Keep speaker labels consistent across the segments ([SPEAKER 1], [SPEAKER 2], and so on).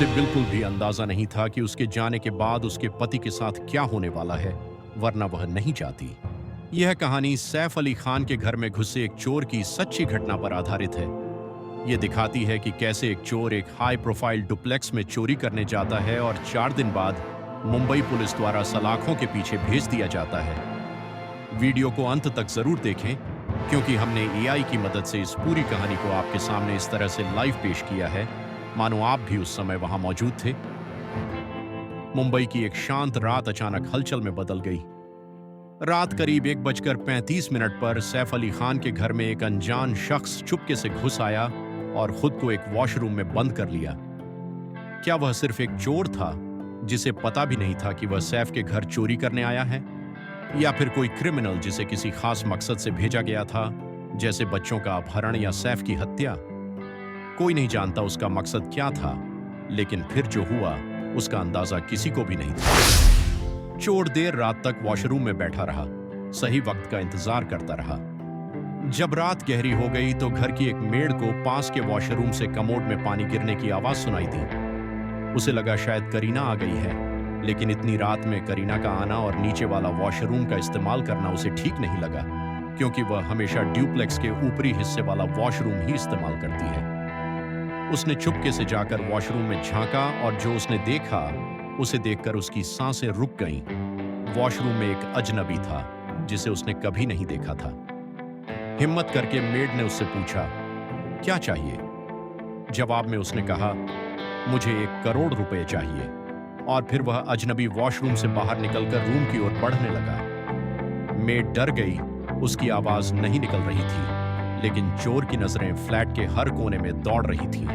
[SPEAKER 1] उसे बिल्कुल भी अंदाजा नहीं था कि उसके जाने के बाद उसके पति के साथ क्या होने वाला है, वरना वह नहीं जाती। यह कहानी सैफ अली खान के घर में घुसे एक चोर की सच्ची घटना पर आधारित है। यह दिखाती है कि कैसे एक चोर एक हाई प्रोफाइल डुप्लेक्स में चोरी करने जाता है और 4 दिन बाद मुंबई पुलिस द्वारा सलाखों के पीछे भेज दिया जाता है। वीडियो को अंत तक जरूर देखें, क्योंकि हमने एआई की मदद से इस पूरी कहानी को आपके सामने इस तरह से लाइव पेश किया है मानो आप भी उस समय वहां मौजूद थे। मुंबई की एक शांत रात अचानक हलचल में बदल गई। रात करीब 1:35 पर सैफ अली खान के घर में एक अनजान शख्स चुपके से घुस आया और खुद को एक वॉशरूम में बंद कर लिया। क्या वह सिर्फ एक चोर था जिसे पता भी नहीं था कि वह सैफ के घर चोरी करने आया है, या फिर कोई क्रिमिनल जिसे किसी खास मकसद से भेजा गया था, जैसे बच्चों का अपहरण या सैफ की हत्या? कोई नहीं जानता उसका मकसद क्या था, लेकिन फिर जो हुआ उसका अंदाजा किसी को भी नहीं था। चोर देर रात तक वॉशरूम में बैठा रहा, सही वक्त का इंतजार करता रहा। जब रात गहरी हो गई तो घर की एक मेड को पास के वॉशरूम से कमोड में पानी गिरने की आवाज सुनाई दी। उसे लगा शायद करीना आ गई है, लेकिन इतनी रात में करीना का आना और नीचे वाला वॉशरूम का इस्तेमाल करना उसे ठीक नहीं लगा, क्योंकि वह हमेशा ड्यूप्लेक्स के ऊपरी हिस्से वाला वॉशरूम ही इस्तेमाल करती है। उसने चुपके से जाकर वॉशरूम में झांका और जो उसने देखा उसे देखकर उसकी सांसें रुक गईं। वॉशरूम में एक अजनबी था जिसे उसने कभी नहीं देखा था। हिम्मत करके मेड ने उससे पूछा, क्या चाहिए? जवाब में उसने कहा, मुझे 1 करोड़ रुपए चाहिए। और फिर वह अजनबी वॉशरूम से बाहर निकलकर रूम की ओर बढ़ने लगा। मेड डर गई, उसकी आवाज नहीं निकल रही थी, लेकिन चोर की नजरें फ्लैट के हर कोने में दौड़ रही थी,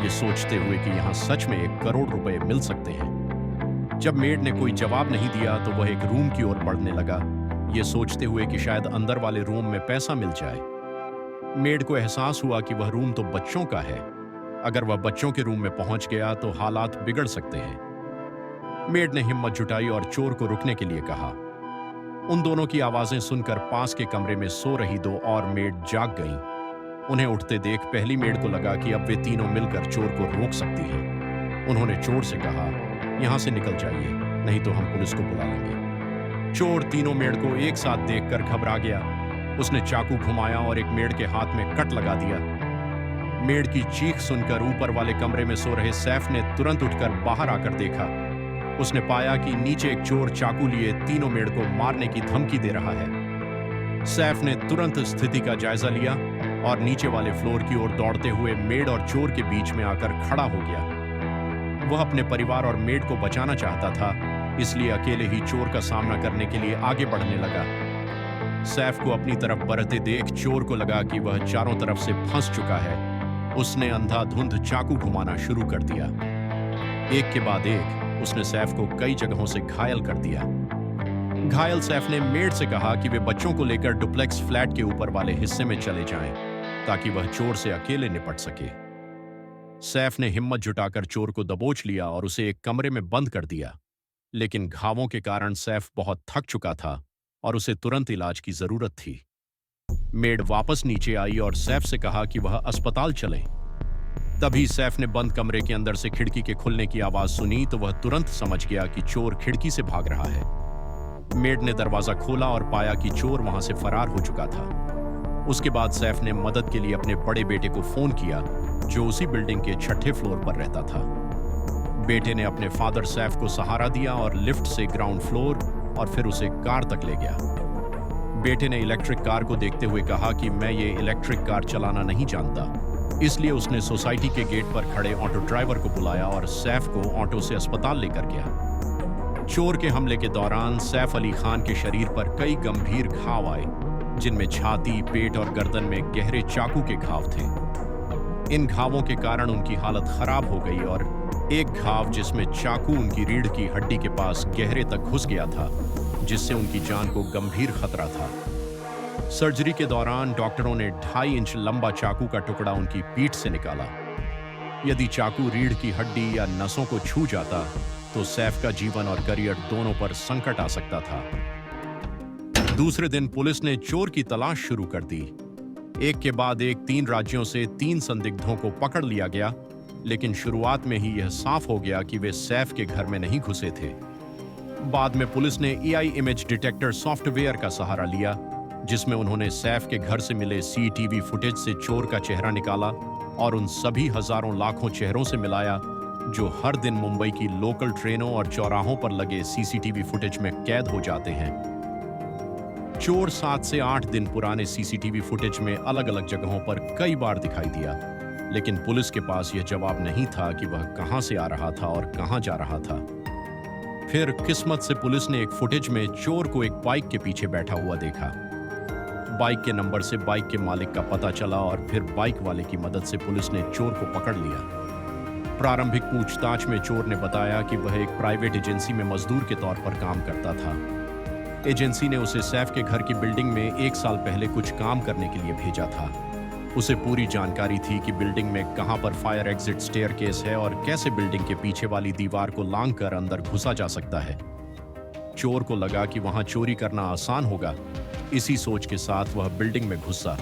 [SPEAKER 1] ये सोचते हुए कि यहां सच में 1 करोड़ रुपए मिल सकते हैं। जब मेड ने कोई जवाब नहीं दिया तो वह एक रूम की ओर बढ़ने लगा, ये सोचते हुए कि शायद अंदर वाले रूम में पैसा मिल जाए। मेड को एहसास हुआ कि वह रूम तो बच्चों का है। अगर वह बच्चों के रूम में पहुंच गया तो हालात बिगड़ सकते हैं। मेड ने हिम्मत जुटाई और चोर को रुकने के लिए कहा। उन दोनों की आवाजें सुनकर पास के कमरे में सो रही 2 और मेड जाग गईं। उन्हें उठते देख पहली मेड को लगा कि अब वे तीनों मिलकर चोर को रोक सकती हैं। उन्होंने चोर से कहा, यहां से निकल जाइए, नहीं तो हम पुलिस को बुला लेंगे। चोर तीनों मेड को एक साथ देखकर घबरा गया। उसने चाकू घुमाया और एक मेड के हाथ में कट लगा दिया। मेड की चीख सुनकर ऊपर वाले कमरे में सो रहे सैफ ने तुरंत उठकर बाहर आकर देखा। उसने पाया कि नीचे एक चोर चाकू लिए तीनों मेड को मारने की धमकी दे रहा है। सैफ ने तुरंत स्थिति का जायजा लिया और नीचे वाले फ्लोर की ओर दौड़ते हुए मेड और चोर के बीच में आकर खड़ा हो गया। वह अपने परिवार और मेड को बचाना चाहता था, इसलिए अकेले ही चोर का सामना करने के लिए आगे बढ़ने लगा। सैफ को अपनी तरफ बढ़ते देख चोर को लगा कि वह चारों तरफ से फंस चुका है। उसने अंधाधुंध चाकू घुमाना शुरू कर दिया। एक के बाद एक उसने सैफ को कई जगहों से घायल कर दिया। घायल सैफ ने मेड से कहा कि वे बच्चों को लेकर डुप्लेक्स फ्लैट के ऊपर वाले हिस्से में चले जाएं, ताकि वह चोर से अकेले निपट सके। सैफ ने हिम्मत जुटाकर चोर को दबोच लिया और उसे एक कमरे में बंद कर दिया, लेकिन घावों के कारण सैफ बहुत थक चुका था और उसे तुरंत इलाज की जरूरत थी। मेड वापस नीचे आई और सैफ से कहा कि वह अस्पताल चले। तभी सैफ ने बंद कमरे के अंदर से खिड़की के खुलने की आवाज सुनी तो वह तुरंत समझ गया कि चोर खिड़की से भाग रहा है। मेड ने दरवाजा खोला और पाया कि चोर वहां से फरार हो चुका था। उसके बाद सैफ ने मदद के लिए अपने बड़े बेटे को फोन किया, जो उसी बिल्डिंग के 6ठे फ्लोर पर रहता था। बेटे ने अपने फादर सैफ को सहारा दिया और लिफ्ट से ग्राउंड फ्लोर और फिर उसे कार तक ले गया। बेटे ने इलेक्ट्रिक कार को देखते हुए कहा कि मैं ये इलेक्ट्रिक कार चलाना नहीं जानता, इसलिए उसने सोसाइटी के गेट पर खड़े ऑटो ड्राइवर को बुलाया और सैफ को ऑटो से अस्पताल लेकर गया। चोर के हमले के दौरान सैफ अली खान के शरीर पर कई गंभीर घाव आए, जिनमें छाती, पेट और गर्दन में गहरे चाकू के घाव थे। इन घावों के कारण उनकी हालत खराब हो गई और एक घाव जिसमें चाकू उनकी रीढ़ की हड्डी के पास गहरे तक घुस गया था, जिससे उनकी जान को गंभीर खतरा था। सर्जरी के दौरान डॉक्टरों ने 2.5 इंच लंबा चाकू का टुकड़ा उनकी पीठ से निकाला। यदि चाकू रीढ़ की हड्डी या नसों को छू जाता तो सैफ का जीवन और करियर दोनों पर संकट आ सकता था। दूसरे दिन पुलिस ने चोर की तलाश शुरू कर दी। एक के बाद एक 3 राज्यों से 3 संदिग्धों को पकड़ लिया गया, लेकिन शुरुआत में ही यह साफ हो गया कि वे सैफ के घर में नहीं घुसे थे। बाद में पुलिस ने एआई इमेज डिटेक्टर सॉफ्टवेयर का सहारा लिया, जिसमें उन्होंने सैफ के घर से मिले सीसीटीवी फुटेज से चोर का चेहरा निकाला और उन सभी हजारों लाखों चेहरों से मिलाया जो हर दिन मुंबई की लोकल ट्रेनों और चौराहों पर लगे सीसीटीवी फुटेज में कैद हो जाते हैं। चोर 7 से 8 दिन पुराने सीसीटीवी फुटेज में अलग अलग जगहों पर कई बार दिखाई दिया, लेकिन पुलिस के पास यह जवाब नहीं था कि वह कहां से आ रहा था और कहां जा रहा था। फिर किस्मत से पुलिस ने एक फुटेज में चोर को एक बाइक के पीछे बैठा हुआ देखा। बाइक के नंबर से बाइक के मालिक का पता चला और फिर बाइक वाले की मदद से पुलिस ने चोर को पकड़ लिया। प्रारंभिक पूछताछ में चोर ने बताया कि वह एक प्राइवेट एजेंसी में मजदूर के तौर पर काम करता था। एजेंसी ने उसे सैफ के घर की बिल्डिंग में 1 साल पहले कुछ काम करने के लिए भेजा था। उसे पूरी जानकारी थी कि बिल्डिंग में कहां पर फायर एग्जिट स्टेयरकेस है और कैसे बिल्डिंग के पीछे वाली दीवार को लांघकर अंदर घुसा जा सकता है। चोर को लगा कि वहां चोरी करना आसान होगा। इसी सोच के साथ वह बिल्डिंग में घुसा।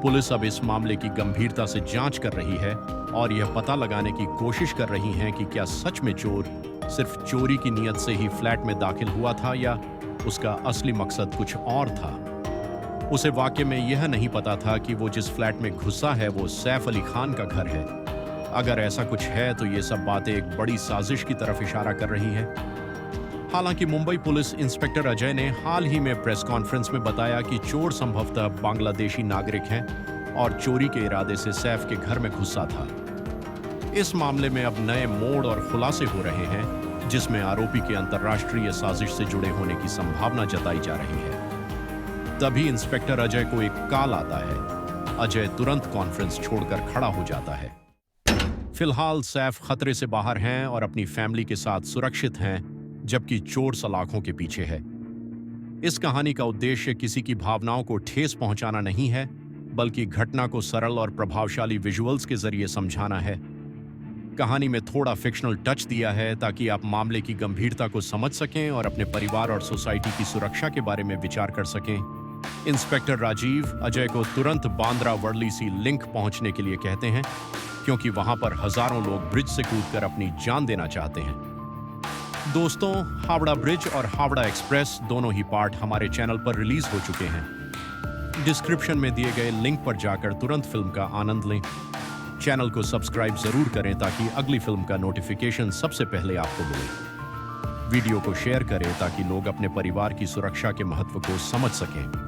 [SPEAKER 1] पुलिस अब इस मामले की गंभीरता से जांच कर रही है और यह पता लगाने की कोशिश कर रही है कि क्या सच में चोर सिर्फ चोरी की नीयत से ही फ्लैट में दाखिल हुआ था या उसका असली मकसद कुछ और था। उसे वाकई में यह नहीं पता था कि वो जिस फ्लैट में घुसा है वो सैफ अली खान का घर है। अगर ऐसा कुछ है तो ये सब बातें एक बड़ी साजिश की तरफ इशारा कर रही है। हालांकि मुंबई पुलिस इंस्पेक्टर अजय ने हाल ही में प्रेस कॉन्फ्रेंस में बताया कि चोर संभवतः बांग्लादेशी नागरिक हैं और चोरी के इरादे से सैफ के घर में घुसा था। इस मामले में अब नए मोड़ और खुलासे हो रहे हैं, जिसमें आरोपी के अंतर्राष्ट्रीय साजिश से जुड़े होने की संभावना जताई जा रही है। तभी इंस्पेक्टर अजय को एक कॉल आता है। अजय तुरंत कॉन्फ्रेंस छोड़कर खड़ा हो जाता है। फिलहाल सैफ खतरे से बाहर हैं और अपनी फैमिली के साथ सुरक्षित हैं, जबकि चोर सलाखों के पीछे है। इस कहानी का उद्देश्य किसी की भावनाओं को ठेस पहुंचाना नहीं है, बल्कि घटना को सरल और प्रभावशाली विजुअल्स के जरिए समझाना है। कहानी में थोड़ा फिक्शनल टच दिया है ताकि आप मामले की गंभीरता को समझ सकें और अपने परिवार और सोसाइटी की सुरक्षा के बारे में विचार कर सकें। इंस्पेक्टर राजीव अजय को तुरंत बांद्रा वर्ली सी लिंक पहुंचने के लिए कहते हैं, क्योंकि वहां पर हजारों लोग ब्रिज से कूदकर अपनी जान देना चाहते हैं। दोस्तों, हावड़ा ब्रिज और हावड़ा एक्सप्रेस दोनों ही पार्ट हमारे चैनल पर रिलीज हो चुके हैं। डिस्क्रिप्शन में दिए गए लिंक पर जाकर तुरंत फिल्म का आनंद लें। चैनल को सब्सक्राइब जरूर करें ताकि अगली फिल्म का नोटिफिकेशन सबसे पहले आपको मिले। वीडियो को शेयर करें ताकि लोग अपने परिवार की सुरक्षा के महत्व को समझ सकें।